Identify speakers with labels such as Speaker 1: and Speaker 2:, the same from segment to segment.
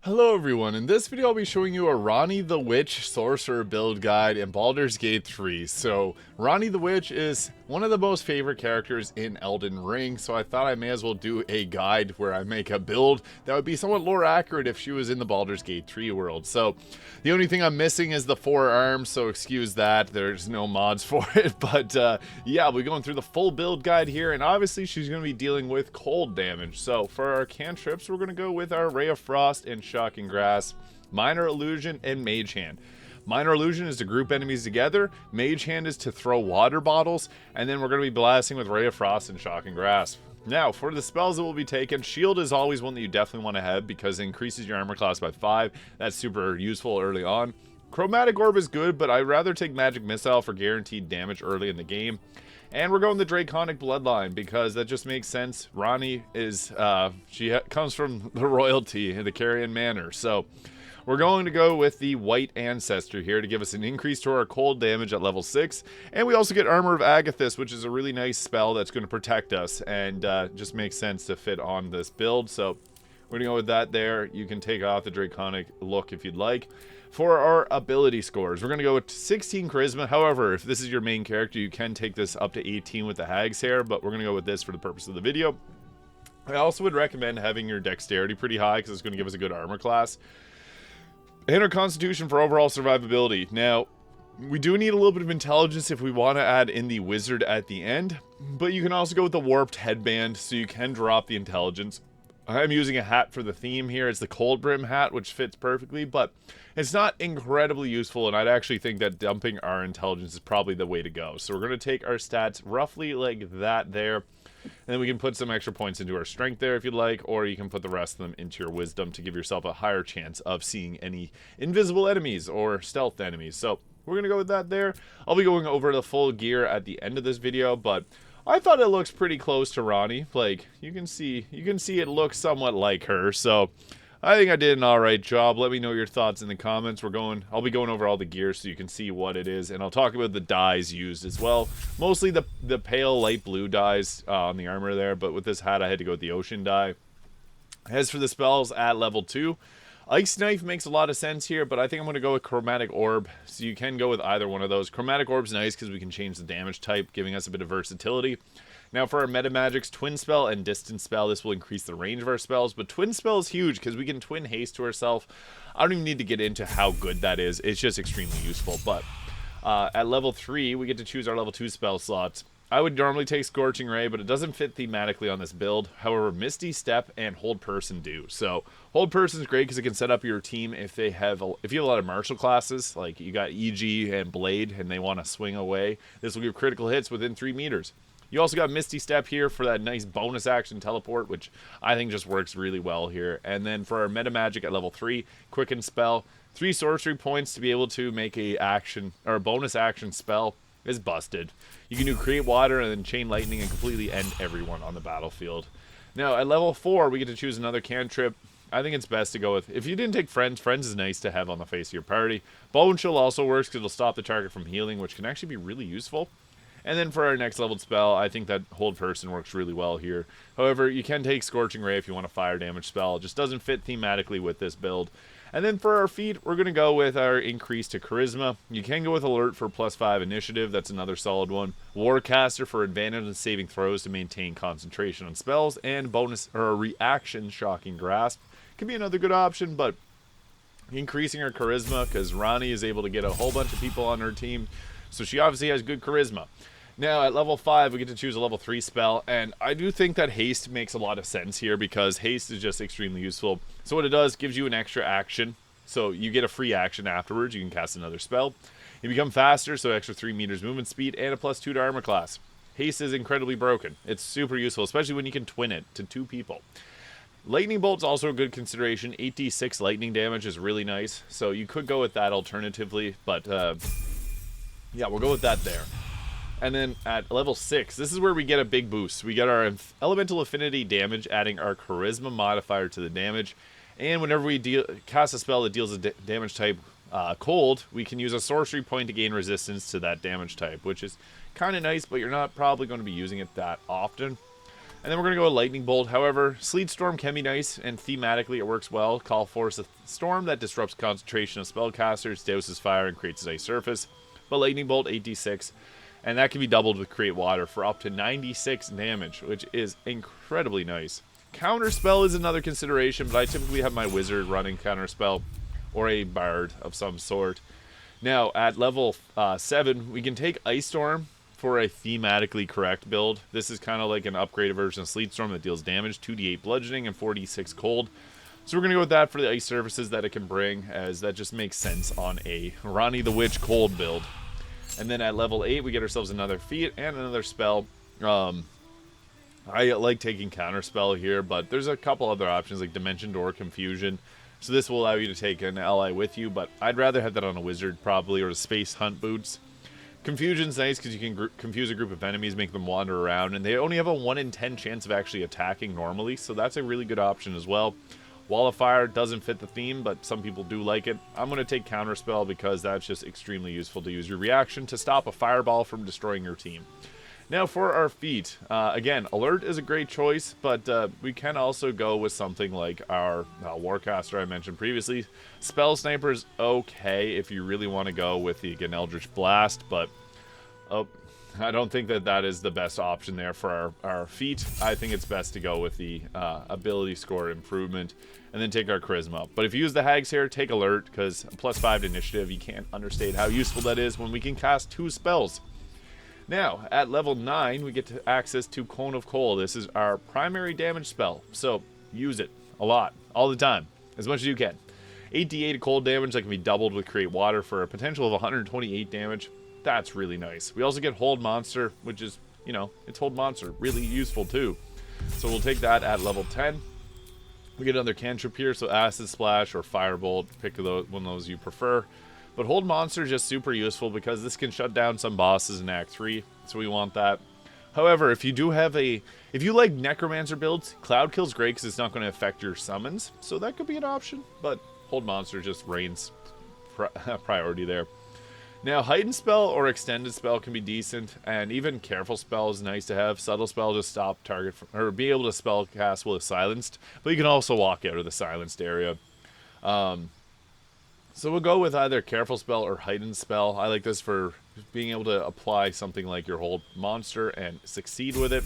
Speaker 1: Hello everyone, in this video I'll be showing you a Ronnie the Witch Sorcerer build guide in Baldur's Gate 3. So, Ronnie the Witch is one of the most favorite characters in Elden Ring, so I thought I may as well do a guide where I make a build that would be somewhat lore accurate if she was in the Baldur's Gate 3 world. So, the only thing I'm missing is the 4 arms, so excuse that, there's no mods for it, but yeah, we're going through the full build guide here, and obviously she's going to be dealing with cold damage. So, for our cantrips, we're going to go with our Ray of Frost and Shocking Grass, Minor Illusion, and Mage Hand. Minor Illusion is to group enemies together, Mage Hand is to throw water bottles, and then we're going to be blasting with Ray of Frost and Shocking Grass. Now, for the spells that will be taken, Shield is always one that you definitely want to have because it increases your armor class by 5. That's super useful early on. Chromatic Orb is good, but I'd rather take Magic Missile for guaranteed damage early in the game. And we're going the Draconic Bloodline because that just makes sense. Ronnie is, comes from the royalty in the Carrion Manor. So we're going to go with the White Ancestor here to give us an increase to our cold damage at level 6. And we also get Armor of Agathis, which is a really nice spell that's going to protect us and just makes sense to fit on this build. So we're going to go with that there. You can take off the Draconic look if you'd like. For our ability scores, we're going to go with 16 Charisma. However, if this is your main character, you can take this up to 18 with the Hag's Hair, but we're going to go with this for the purpose of the video. I also would recommend having your Dexterity pretty high because it's going to give us a good armor class. And our Constitution for overall survivability. Now, we do need a little bit of intelligence if we want to add in the Wizard at the end, but you can also go with the Warped Headband so you can drop the intelligence. I'm using a hat for the theme here. It's the Cold Brim hat, which fits perfectly, but it's not incredibly useful, and I'd actually think that dumping our intelligence is probably the way to go. So we're going to take our stats roughly like that there, and then we can put some extra points into our strength there if you'd like, or you can put the rest of them into your wisdom to give yourself a higher chance of seeing any invisible enemies or stealth enemies. So we're going to go with that there. I'll be going over the full gear at the end of this video, but I thought it looks pretty close to Ronnie. Like, you can see it looks somewhat like her. So I think I did an alright job. Let me know your thoughts in the comments. I'll be going over all the gear so you can see what it is, and I'll talk about the dyes used as well. Mostly the pale light blue dyes on the armor there, but with this hat I had to go with the ocean dye. As for the spells at level 2, Ice Knife makes a lot of sense here, but I think I'm going to go with Chromatic Orb, so you can go with either one of those. Chromatic Orb's nice because we can change the damage type, giving us a bit of versatility. Now for our meta magics, Twin Spell and Distance Spell, this will increase the range of our spells, but Twin Spell is huge because we can Twin Haste to ourselves. I don't even need to get into how good that is, it's just extremely useful, but at level 3, we get to choose our level 2 spell slots. I would normally take Scorching Ray, but it doesn't fit thematically on this build. However, Misty Step and Hold Person do. So, Hold Person is great because it can set up your team if you have a lot of martial classes, like you got EG and Blade, and they want to swing away. This will give critical hits within 3 meters. You also got Misty Step here for that nice bonus action teleport, which I think just works really well here. And then for our meta magic at level 3, Quicken Spell, 3 sorcery points to be able to make a bonus action spell is busted. You can do Create Water and then Chain Lightning and completely end everyone on the battlefield. Now, at level 4, we get to choose another cantrip. I think it's best to go with, if you didn't take Friends, Friends is nice to have on the face of your party. Bone Chill also works because it'll stop the target from healing, which can actually be really useful. And then for our next leveled spell, I think that Hold Person works really well here. However, you can take Scorching Ray if you want a fire damage spell. It just doesn't fit thematically with this build. And then for our feat, we're going to go with our increase to Charisma. You can go with Alert for +5 initiative. That's another solid one. Warcaster for advantage on saving throws to maintain concentration on spells. And bonus or reaction Shocking Grasp could be another good option, but increasing her Charisma because Ronnie is able to get a whole bunch of people on her team. So she obviously has good Charisma. Now, at level 5, we get to choose a level 3 spell, and I do think that Haste makes a lot of sense here because Haste is just extremely useful. So what it does, gives you an extra action, so you get a free action afterwards. You can cast another spell. You become faster, so extra 3 meters movement speed, and a +2 to armor class. Haste is incredibly broken. It's super useful, especially when you can twin it to 2 people. Lightning Bolt's also a good consideration. 8d6 lightning damage is really nice, so you could go with that alternatively, but yeah, we'll go with that there. And then at level 6, this is where we get a big boost. We get our Elemental Affinity damage, adding our Charisma modifier to the damage. And whenever we cast a spell that deals a damage type cold, we can use a sorcery point to gain resistance to that damage type, which is kind of nice, but you're not probably going to be using it that often. And then we're going to go with Lightning Bolt. However, Sleet Storm can be nice, and thematically it works well. Call forth a storm that disrupts concentration of spellcasters, douses fire, and creates a nice surface. But Lightning Bolt, 8d6, and that can be doubled with Create Water for up to 96 damage, which is incredibly nice. Counterspell is another consideration, but I typically have my Wizard running Counterspell, or a Bard of some sort. Now, at level 7, we can take Ice Storm for a thematically correct build. This is kind of like an upgraded version of Sleet Storm that deals damage, 2d8 bludgeoning and 4d6 cold. So we're going to go with that for the ice surfaces that it can bring, as that just makes sense on a Ronnie the Witch cold build. And then at level 8, we get ourselves another feat and another spell. I like taking Counterspell here, but there's a couple other options like Dimension Door, Confusion. So this will allow you to take an ally with you, but I'd rather have that on a Wizard probably, or a Space Hunt Boots. Confusion's nice because you can confuse a group of enemies, make them wander around, and they only have a 1 in 10 chance of actually attacking normally, so that's a really good option as well. Wall of Fire doesn't fit the theme, but some people do like it. I'm going to take Counterspell because that's just extremely useful to use your reaction to stop a fireball from destroying your team. Now for our feat, again, Alert is a great choice, but we can also go with something like our Warcaster I mentioned previously. Spell Sniper's okay if you really want to go with the Eldritch Blast, but I don't think that is the best option there for our feat. I think it's best to go with the ability score improvement and then take our Charisma up. But if you use the Hags here, take Alert, because +5 to initiative, you can't understate how useful that is when we can cast 2 spells. Now, at level 9, we get access to Cone of Cold. This is our primary damage spell, so use it a lot, all the time, as much as you can. 8d8 cold damage that can be doubled with Create Water for a potential of 128 damage. That's really nice. We also get Hold Monster, which is, it's Hold Monster, really useful too. So we'll take that at level 10. We get another cantrip here, so Acid Splash or Firebolt, pick one of those you prefer. But Hold Monster is just super useful because this can shut down some bosses in Act 3, so we want that. However, if you like Necromancer builds, Cloud Kill's great because it's not going to affect your summons, so that could be an option, but Hold Monster just reigns priority there. Now, Heightened Spell or Extended Spell can be decent, and even Careful Spell is nice to have. Subtle Spell to stop target, or be able to spell cast while it's silenced, but you can also walk out of the silenced area. So we'll go with either Careful Spell or Heightened Spell. I like this for being able to apply something like your Hold Monster and succeed with it.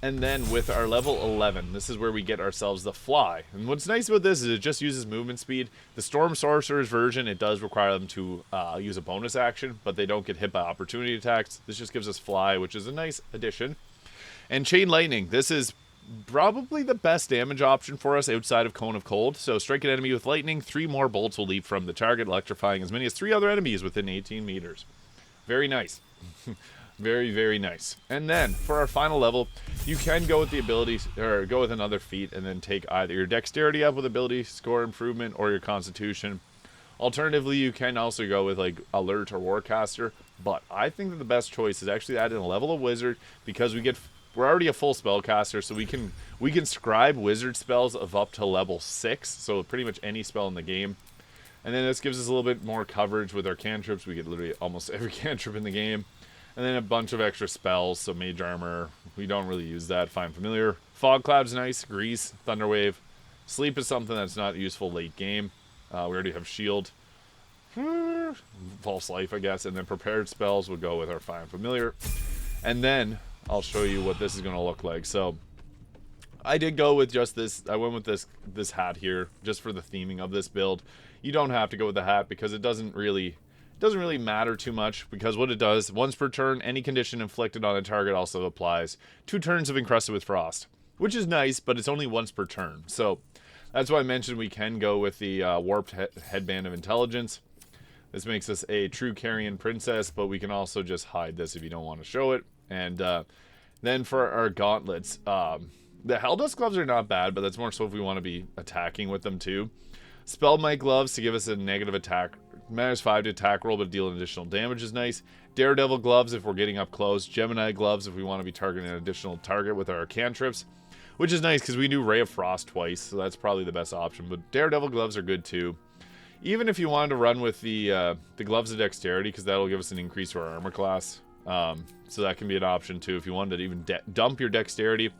Speaker 1: And then with our level 11, this is where we get ourselves the Fly. And what's nice about this is it just uses movement speed. The Storm Sorcerer's version, it does require them to use a bonus action, but they don't get hit by opportunity attacks. This just gives us Fly, which is a nice addition. And Chain Lightning, this is probably the best damage option for us outside of Cone of Cold. So strike an enemy with lightning, 3 more bolts will leap from the target, electrifying as many as 3 other enemies within 18 meters. Very nice. Very, very nice. And then for our final level, you can go with the ability, or go with another feat, and then take either your dexterity up with ability score improvement or your constitution. Alternatively, you can also go with like Alert or Warcaster, but I think that the best choice is actually adding a level of Wizard, because we're already a full spellcaster, so we can scribe wizard spells of up to level 6, so pretty much any spell in the game. And then this gives us a little bit more coverage with our cantrips. We get literally almost every cantrip in the game. And then a bunch of extra spells, so Mage Armor, we don't really use that. Find Familiar. Fog Cloud's nice. Grease, Thunderwave. Sleep is something that's not useful late game. We already have Shield. False Life, I guess. And then Prepared Spells would go with our Find Familiar. And then I'll show you what this is going to look like. So I did go with just this. I went with this hat here just for the theming of this build. You don't have to go with the hat because it doesn't really matter too much, because what it does, once per turn, any condition inflicted on a target also applies. 2 turns of Encrusted with Frost, which is nice, but it's only once per turn. So that's why I mentioned we can go with the Warped Headband of Intelligence. This makes us a true Carrion Princess, but we can also just hide this if you don't want to show it. And then for our gauntlets, the Helldust gloves are not bad, but that's more so if we want to be attacking with them too. Spellmite gloves to give us a negative attack, -5 to attack roll, but deal additional damage is nice. Daredevil gloves if we're getting up close. Gemini gloves if we want to be targeting an additional target with our cantrips, which is nice because we do Ray of Frost twice, so that's probably the best option. But Daredevil gloves are good too. Even if you wanted to run with the gloves of dexterity, because that'll give us an increase to our armor class. So that can be an option too if you wanted to even dump your dexterity.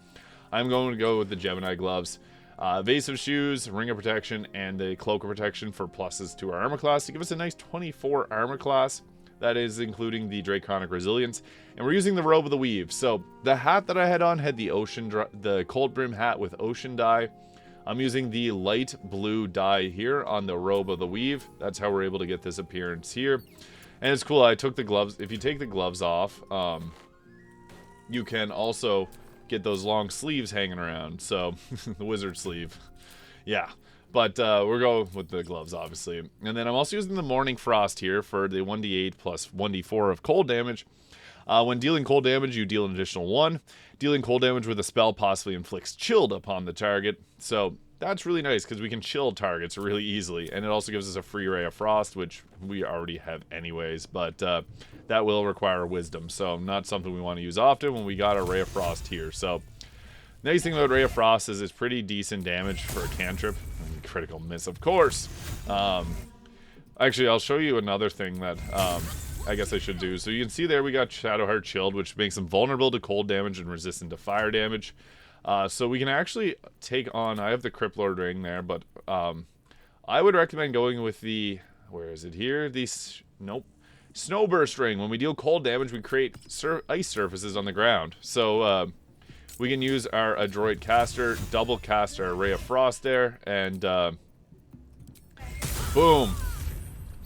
Speaker 1: I'm going to go with the Gemini gloves. Evasive shoes, ring of protection, and the cloak of protection for pluses to our armor class to give us a nice 24 armor class. That is including the Draconic Resilience. And we're using the Robe of the Weave. So the hat that I had on had the Cold Brim hat with ocean dye. I'm using the light blue dye here on the Robe of the Weave. That's how we're able to get this appearance here. And it's cool, I took the gloves. If you take the gloves off, you can also get those long sleeves hanging around. So, the wizard sleeve. Yeah. But we're going with the gloves, obviously. And then I'm also using the Morning Frost here for the 1d8 plus 1d4 of cold damage. When dealing cold damage, you deal an additional 1. Dealing cold damage with a spell possibly inflicts chilled upon the target. So that's really nice because we can chill targets really easily. And it also gives us a free Ray of Frost, which we already have anyways. But that will require wisdom. So not something we want to use often when we got a Ray of Frost here. So nice thing about Ray of Frost is it's pretty decent damage for a cantrip. And critical miss, of course. Actually, I'll show you another thing that I guess I should do. So you can see there we got Shadowheart Chilled, which makes them vulnerable to cold damage and resistant to fire damage. So we can actually take on, I have the Cryptlord ring there, but I would recommend going with the, where is it here? Nope. Snowburst ring. When we deal cold damage, we create ice surfaces on the ground. So we can use our Adroit Caster, double cast our Ray of Frost there, and boom.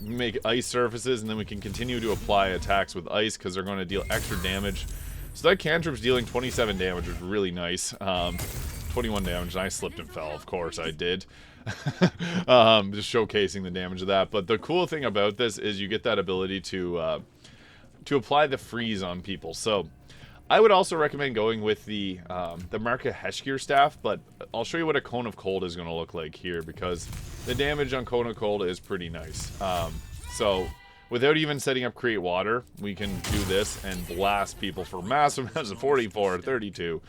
Speaker 1: Make ice surfaces, and then we can continue to apply attacks with ice because they're going to deal extra damage. So that cantrip's dealing 27 damage, which is really nice. 21 damage, and I slipped and fell, of course I did. Just showcasing the damage of that. But the cool thing about this is you get that ability to apply the freeze on people. So I would also recommend going with the Marka Heshkir staff, but I'll show you what a Cone of Cold is going to look like here, because the damage on Cone of Cold is pretty nice. So without even setting up Create Water, we can do this and blast people for massive amounts of 44, 32.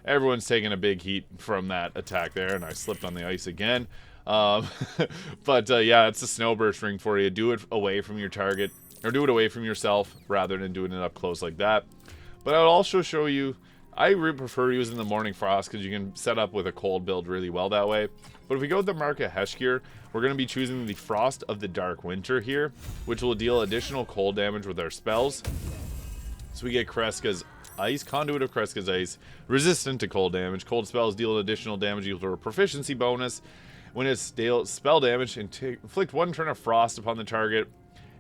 Speaker 1: Everyone's taking a big heat from that attack there, and I slipped on the ice again. Yeah, it's a Snowburst ring for you. Do it away from your target, or do it away from yourself rather than doing it up close like that. But I'll also show you, I really prefer using the Morning Frost because you can set up with a cold build really well that way. But if we go with the Marka Heshkir, we're going to be choosing the Frost of the Dark Winter here, which will deal additional cold damage with our spells. So we get Kreska's Ice, Conduit of Kreska's Ice, resistant to cold damage. Cold spells deal additional damage equal to a proficiency bonus. When it's spell damage, inflict 1 turn of frost upon the target,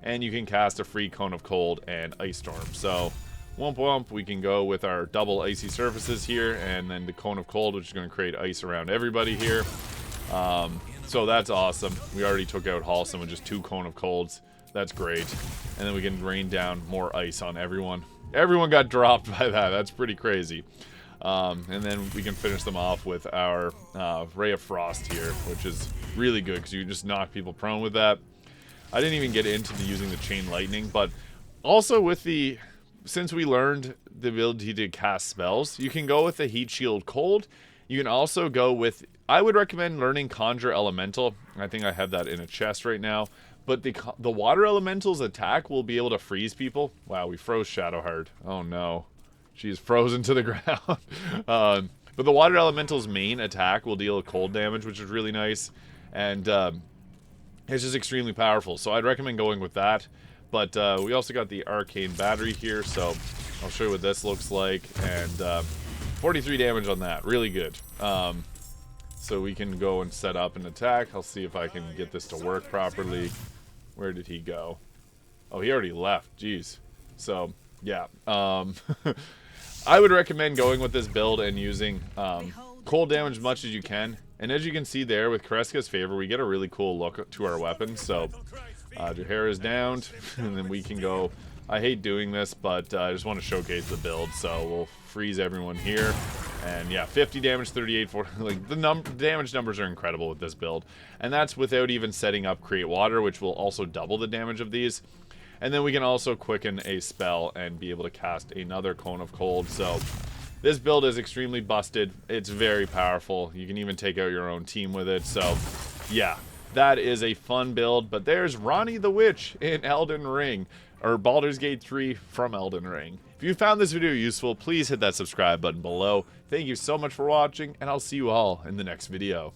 Speaker 1: and you can cast a free Cone of Cold and Ice Storm. So womp womp, we can go with our double icy surfaces here, and then the Cone of Cold, which is going to create ice around everybody here. So that's awesome. We already took out Halston with just 2 Cone of Colds. That's great. And then we can rain down more ice on everyone. Everyone got dropped by that. That's pretty crazy. And then we can finish them off with our Ray of Frost here, which is really good because you just knock people prone with that. I didn't even get into using the Chain Lightning, but also with the... Since we learned the ability to cast spells, you can go with the Heat Shield Cold. You can also go with... I would recommend learning Conjure Elemental. I think I have that in a chest right now. But the Water Elemental's attack will be able to freeze people. Wow, we froze Shadowheart. Oh no. She's frozen to the ground. But the Water Elemental's main attack will deal cold damage, which is really nice. And it's just extremely powerful. So I'd recommend going with that. But we also got the Arcane Battery here, so I'll show you what this looks like. And 43 damage on that, really good. So we can go and set up an attack. I'll see if I can get this to work properly. Where did he go? Oh, he already left, jeez. So, yeah. I would recommend going with this build and using cold damage as much as you can. And as you can see there, with Kreska's Favor, we get a really cool look to our weapons. So... your hair is down, and then we can go. I hate doing this, but I just want to showcase the build, so we'll freeze everyone here. And yeah, 50 damage, 38, 40. Like the damage numbers are incredible with this build, and that's without even setting up Create Water, which will also double the damage of these. And then we can also quicken a spell and be able to cast another Cone of Cold. So this build is extremely busted. It's very powerful. You can even take out your own team with it. So yeah. That is a fun build, but there's Ronnie the Witch in Elden Ring. or Baldur's Gate 3 from Elden Ring. If you found this video useful, please hit that subscribe button below. Thank you so much for watching, and I'll see you all in the next video.